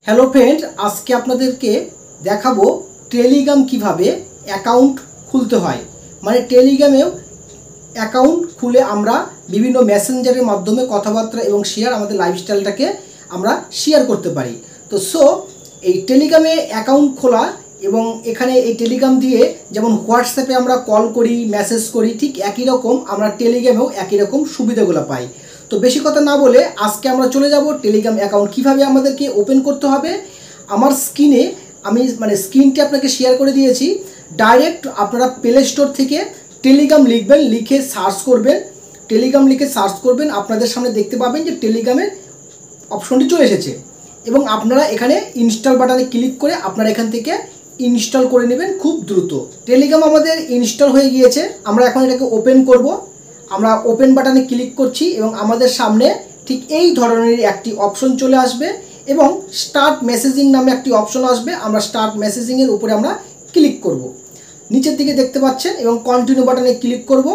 Hello friend, আজকে আপনাদেরকে দেখাবো টেলিগ্রাম কিভাবে অ্যাকাউন্ট খুলতে হয়। মানে টেলিগ্রামেও অ্যাকাউন্ট খুলে আমরা বিভিন্ন মেসেঞ্জারের মাধ্যমে কথাবার্তা এবং শেয়ার আমাদের লাইফস্টাইলটাকে আমরা শেয়ার করতে পারি। তো এই টেলিগ্রামে অ্যাকাউন্ট খোলা এবং এখানে এই টেলিগ্রাম দিয়ে যেমন হোয়াটসঅ্যাপে আমরা কল করি, মেসেজ করি, ঠিক একই রকম আমরা টেলিগ্রামেও একই রকম সুবিধাগুলো পাই। তো বেশি কথা না বলে আজকে আমরা চলে যাব টেলিগ্রাম অ্যাকাউন্ট কীভাবে আমাদেরকে ওপেন করতে হবে। আমার স্ক্রিনে আমি স্ক্রিনটি আপনাকে শেয়ার করে দিয়েছি। ডাইরেক্ট আপনারা প্লে স্টোর থেকে টেলিগ্রাম লিখবেন, লিখে সার্চ করবেন, টেলিগ্রাম লিখে সার্চ করবেন, আপনাদের সামনে দেখতে পাবেন যে টেলিগ্রামের অপশনটি চলে এসেছে এবং আপনারা এখানে ইনস্টল বাটনে ক্লিক করে আপনারা এখান থেকে ইনস্টল করে নেবেন খুব দ্রুত। টেলিগ্রাম আমাদের ইনস্টল হয়ে গিয়েছে, আমরা এখন এটাকে ওপেন করব। আমরা ওপেন বাটনে ক্লিক করছি এবং আমাদের সামনে ঠিক এই ধরনের একটি অপশন চলে আসবে এবং স্টার্ট মেসেজিং নামে একটি অপশন আসবে। আমরা স্টার্ট মেসেজিংয়ের উপরে আমরা ক্লিক করব। নিচের দিকে দেখতে পাচ্ছেন এবং কন্টিনিউ বাটনে ক্লিক করব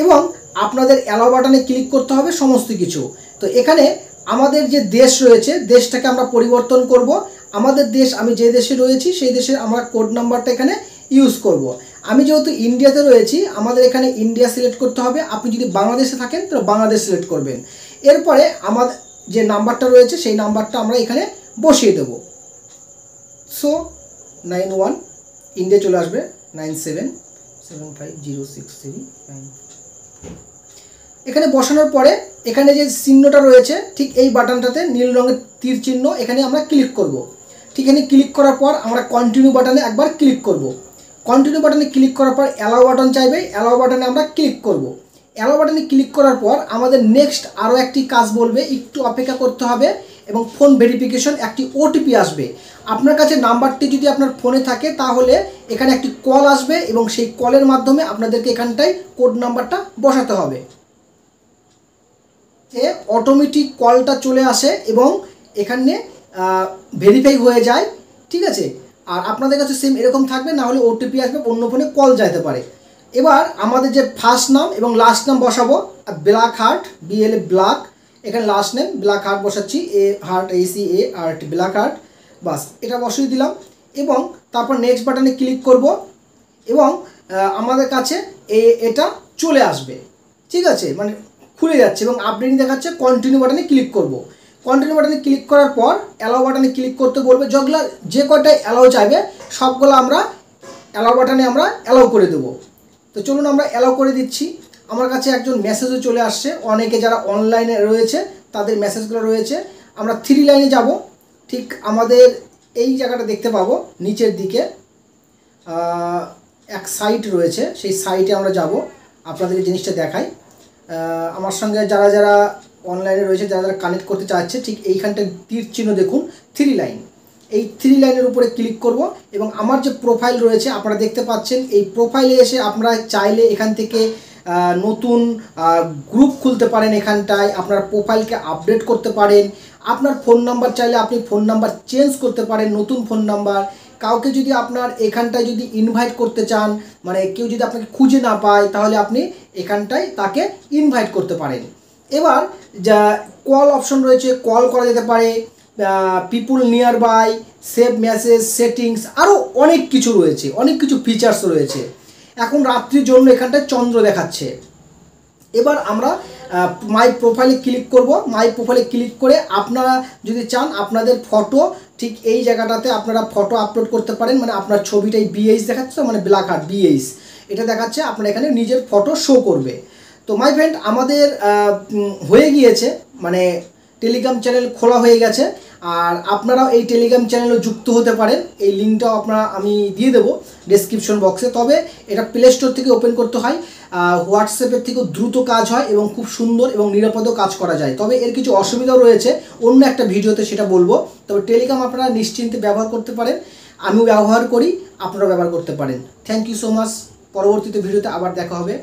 এবং আপনাদের অ্যালাউ বাটনে ক্লিক করতে হবে সমস্ত কিছু। তো এখানে আমাদের যে দেশ রয়েছে, দেশটাকে আমরা পরিবর্তন করব। আমাদের দেশ, আমি যে দেশে রয়েছি সেই দেশের আমরা কোড নাম্বারটা এখানে ইউজ করব। আমি যেহেতু ইন্ডিয়াতে রয়েছি, আমাদের এখানে ইন্ডিয়া সিলেক্ট করতে হবে। আপনি যদি বাংলাদেশে থাকেন তাহলে বাংলাদেশ সিলেক্ট করবেন। এরপরে আমাদের যে নাম্বারটা রয়েছে সেই নাম্বারটা আমরা এখানে বসিয়ে দেব। 91 ইন্ডিয়া চলে আসবে 97750639। এখানে বসানোর পরে এখানে যে চিহ্নটা রয়েছে ঠিক এই বাটনটাতে নীল রঙের তীর চিহ্ন, এখানে আমরা ক্লিক করব। ঠিক এখানে ক্লিক করার পর আমরা কন্টিনিউ বাটনে একবার ক্লিক করব। কন্টিনিউ বাটনে ক্লিক করার পর অ্যালাউ বাটন চাইবে, অ্যালাউ বাটনে আমরা ক্লিক করব। অ্যালাউ বাটনে ক্লিক করার পর আমাদের নেক্সট আরও একটি কাজ বলবে, একটু অপেক্ষা করতে হবে এবং ফোন ভেরিফিকেশন একটি ওটিপি আসবে। আপনার কাছে নাম্বারটি যদি আপনার ফোনে থাকে তাহলে এখানে একটি কল আসবে এবং সেই কলের মাধ্যমে আপনাদেরকে এখানটায় কোড নাম্বারটা বসাতে হবে। অটোমেটিক কলটা চলে আসে এবং এখানে ভেরিফাই হয়ে যায়, ঠিক আছে। আর আপনাদের কাছে সেম এরকম থাকবে, না হলে ওটিপি আসবে, অন্য ফোনে কল যাইতে পারে। এবার আমাদের যে ফার্স্ট নাম এবং লাস্ট নাম বসাবো, ব্ল্যাক হার্ট, BL ব্ল্যাক, এখানে লাস্ট নেম ব্ল্যাক হার্ট বসাচ্ছি, A heart ACA heart black heart, বাস এটা বসিয়ে দিলাম এবং তারপর নেক্সট বাটনে ক্লিক করব এবং আমাদের কাছে এটা চলে আসবে, ঠিক আছে, মানে খুলে যাচ্ছে এবং আপডেটিং দেখাচ্ছে। কন্টিনিউ বাটনে ক্লিক করব। কন্টিনিউ বাটনে ক্লিক করার পর অ্যালাউ বাটনে ক্লিক করতে বলবে। যেগুলো যে কয়টাই অ্যালাউ চাইবে সবগুলো আমরা অ্যালাউ বাটনে আমরা অ্যালাউ করে দেবো। তো চলুন আমরা অ্যালাউ করে দিচ্ছি। আমার কাছে একজন মেসেজও চলে আসছে, অনেকে যারা অনলাইনে রয়েছে তাদের মেসেজগুলো রয়েছে। আমরা 3 লাইনে যাব, ঠিক আমাদের এই জায়গাটা দেখতে পাবো নিচের দিকে এক সাইট রয়েছে, সেই সাইটে আমরা যাব। আপনাদের এই জিনিসটা দেখাই। আমার সঙ্গে যারা যারা অনলাইনে রয়েছে, যারা যারা কানেক্ট করতে চাচ্ছে, ঠিক এইখানটা তীর চিহ্ন দেখুন, 3 লাইন, এই 3 লাইনের উপরে ক্লিক করব এবং আমার যে প্রোফাইল রয়েছে আপনারা দেখতে পাচ্ছেন। এই প্রোফাইলে এসে আপনারা চাইলে এখান থেকে নতুন গ্রুপ খুলতে পারেন, এখানটায় আপনার প্রোফাইলকে আপডেট করতে পারেন। আপনার ফোন নাম্বার চাইলে আপনি ফোন নাম্বার চেঞ্জ করতে পারেন, নতুন ফোন নাম্বার। কাউকে যদি আপনার এখানটায় যদি ইনভাইট করতে চান, মানে কেউ যদি আপনাকে খুঁজে না পায়, তাহলে আপনি এখানটায় তাকে ইনভাইট করতে পারেন। এবার যা কল অপশন রয়েছে, কল করা যেতে পারে, people nearby, save message, settings, আরও অনেক কিছু রয়েছে, অনেক কিছু ফিচার্স রয়েছে। এখন রাত্রির জন্য এখানটায় চন্দ্র দেখাচ্ছে। এবার আমরা মাই প্রোফাইলে ক্লিক করব। মাই প্রোফাইলে ক্লিক করে আপনারা যদি চান আপনাদের ফটো ঠিক এই জায়গাটাতে আপনারা ফটো আপলোড করতে পারেন। মানে আপনার ছবিটাই BH দেখাচ্ছে, মানে ব্ল্যাক হার্ট BH এটা দেখাচ্ছে, আপনার এখানে নিজের ফটো শো করবে। তো মাই ফ্রেন্ড, আমাদের হয়ে গিয়েছে, মানে টেলিগ্রাম চ্যানেল খোলা হয়ে গেছে। আর আপনারাও এই টেলিগ্রাম চ্যানেলও যুক্ত হতে পারেন। এই লিঙ্কটাও আমি দিয়ে দেবো ডেসক্রিপশন বক্সে। তবে এটা প্লে স্টোর থেকে ওপেন করতে হয়, হোয়াটসঅ্যাপের থেকেও দ্রুত কাজ হয় এবং খুব সুন্দর এবং নিরাপদেও কাজ করা যায়। তবে এর কিছু অসুবিধাও রয়েছে, অন্য একটা ভিডিওতে সেটা বলবো। তবে টেলিগ্রাম আপনারা নিশ্চিন্তে ব্যবহার করতে পারেন, আমিও ব্যবহার করি, আপনারাও ব্যবহার করতে পারেন। Thank you so much. পরবর্তীতে ভিডিওতে আবার দেখা হবে।